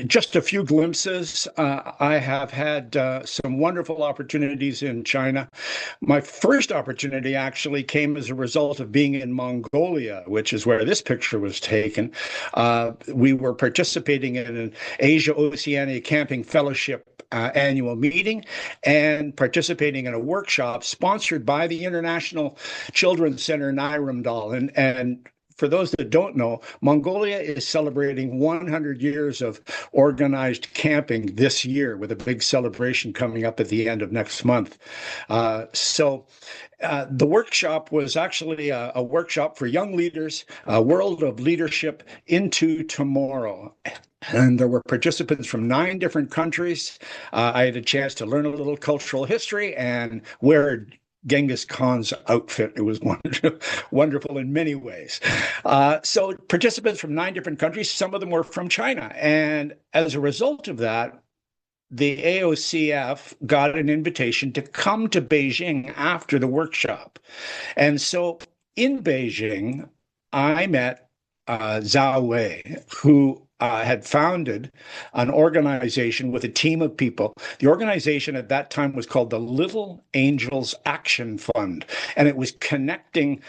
Just a few glimpses. I have had some wonderful opportunities in China. My first opportunity actually came as a result of being in Mongolia, which is where this picture was taken. We were participating in an Asia Oceania Camping Fellowship annual meeting and participating in a workshop sponsored by the International Children's Center Nyrumdal. And for those that don't know, Mongolia is celebrating 100 years of organized camping this year with a big celebration coming up at the end of next month. The workshop was actually a workshop for young leaders, a world of leadership into tomorrow. And there were participants from 9 different countries. I had a chance to learn a little cultural history and wear Genghis Khan's outfit. It was wonderful, wonderful in many ways. So participants from 9 different countries, some of them were from China. And as a result of that, the AOCF got an invitation to come to Beijing after the workshop. And so in Beijing, I met Zhao Wei, who had founded an organization with a team of people. The organization at that time was called the Little Angels Action Fund, and it was connecting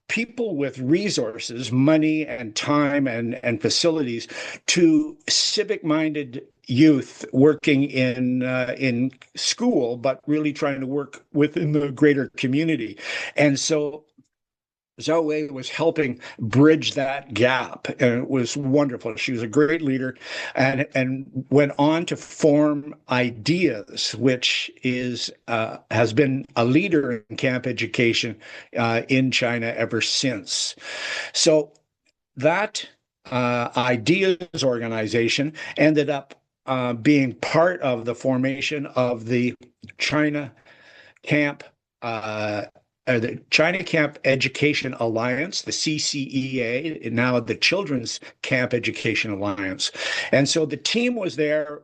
people with resources, money and time and facilities to civic-minded youth working in school, but really trying to work within the greater community. And so Zhao Wei was helping bridge that gap, and it was wonderful. She was a great leader and went on to form Ideas, which has been a leader in camp education in China ever since. So that Ideas organization ended up being part of the formation of the China Camp the China Camp Education Alliance, the CCEA, now the Children's Camp Education Alliance. And so the team was there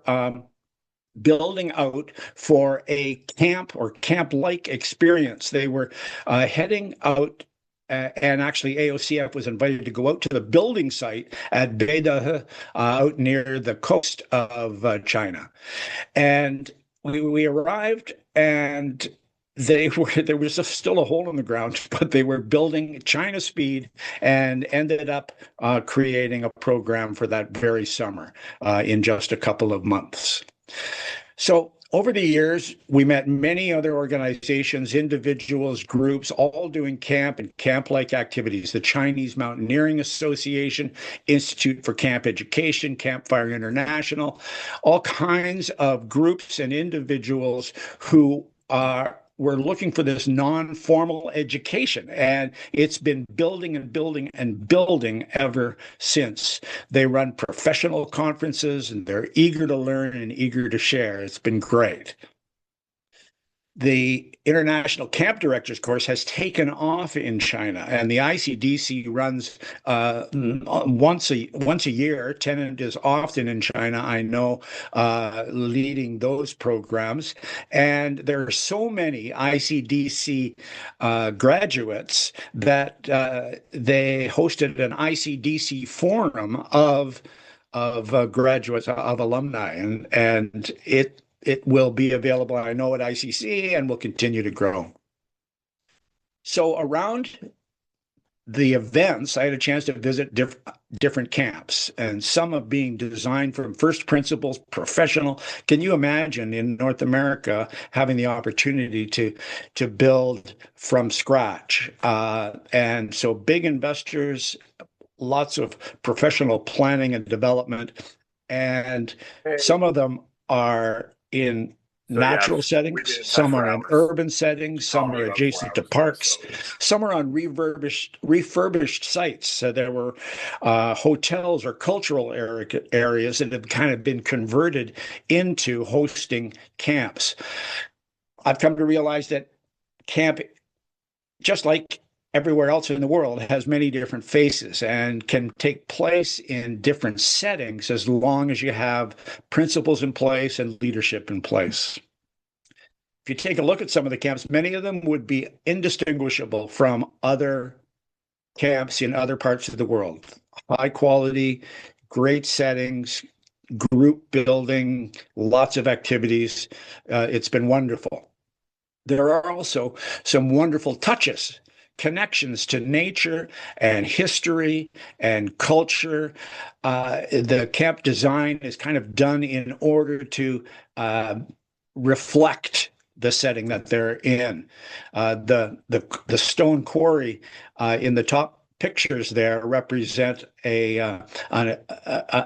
building out for a camp or camp-like experience. They were heading out and actually AOCF was invited to go out to the building site at Beida, out near the coast of China. And we arrived, and there was still a hole in the ground, but they were building China speed and ended up creating a program for that very summer in just a couple of months. So over the years, we met many other organizations, individuals, groups, all doing camp and camp-like activities. The Chinese Mountaineering Association, Institute for Camp Education, Campfire International, all kinds of groups and individuals who we're looking for this non-formal education, and it's been building and building and building ever since. They run professional conferences, and they're eager to learn and eager to share. It's been great. The International Camp Directors course has taken off in China, and the ICDC runs once a year. Tennant is often in China, I know, leading those programs. And there are so many ICDC graduates that they hosted an ICDC forum of graduates, of alumni, and it will be available, I know, at ICC and will continue to grow. So around the events, I had a chance to visit different camps, and some of being designed from first principles, professional. Can you imagine in North America having the opportunity to build from scratch? And so big investors, lots of professional planning and development, and some of them are in natural settings, some are in urban settings, some are adjacent to parks, some are on refurbished sites. So there were hotels or cultural areas that have kind of been converted into hosting camps. I've come to realize that camp, just like everywhere else in the world, has many different faces and can take place in different settings as long as you have principles in place and leadership in place. If you take a look at some of the camps, many of them would be indistinguishable from other camps in other parts of the world. High quality, great settings, group building, lots of activities. It's been wonderful. There are also some wonderful touches, connections to nature and history and culture. The camp design is kind of done in order to reflect the setting that they're in. The stone quarry in the top pictures there represent an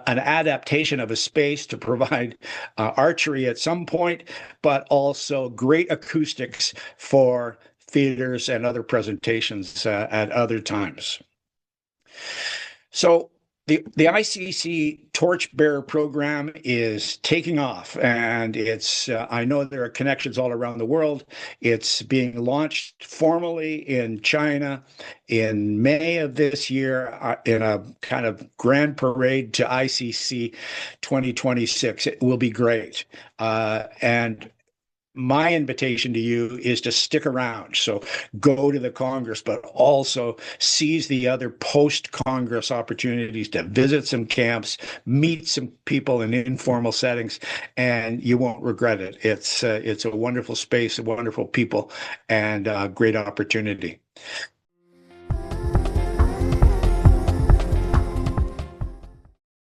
adaptation of a space to provide archery at some point, but also great acoustics for theaters and other presentations at other times. So the ICC Torchbearer program is taking off, and it's I know there are connections all around the world. It's being launched formally in China in May of this year in a kind of grand parade to ICC 2026. It will be great. And my invitation to you is to stick around. So go to the Congress, but also seize the other post-Congress opportunities to visit some camps, meet some people in informal settings, and you won't regret it. It's a wonderful space, a wonderful people, and a great opportunity.